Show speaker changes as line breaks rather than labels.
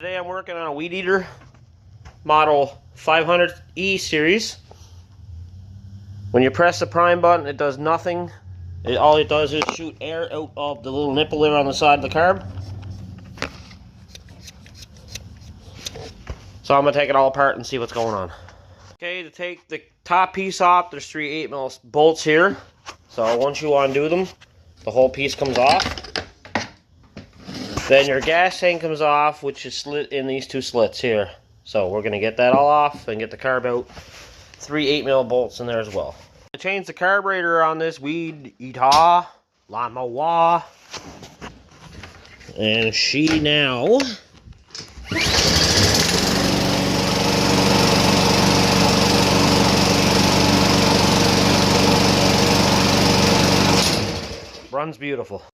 Today I'm working on a weed eater model 500E series. When you press the prime button, it does nothing. All it does is shoot air out of the little nipple there on the side of the carb. So I'm going to take it all apart and see what's going on. Okay, to take the top piece off, there's 3 8mm bolts here. So once you undo them, the whole piece comes off. Then your gas tank comes off, which is slit in these 2 slits here. So we're going to get that all off and get the carb out. 3 8mm bolts in there as well. I changed the carburetor on this weedeater lawnmower, and she now runs beautiful.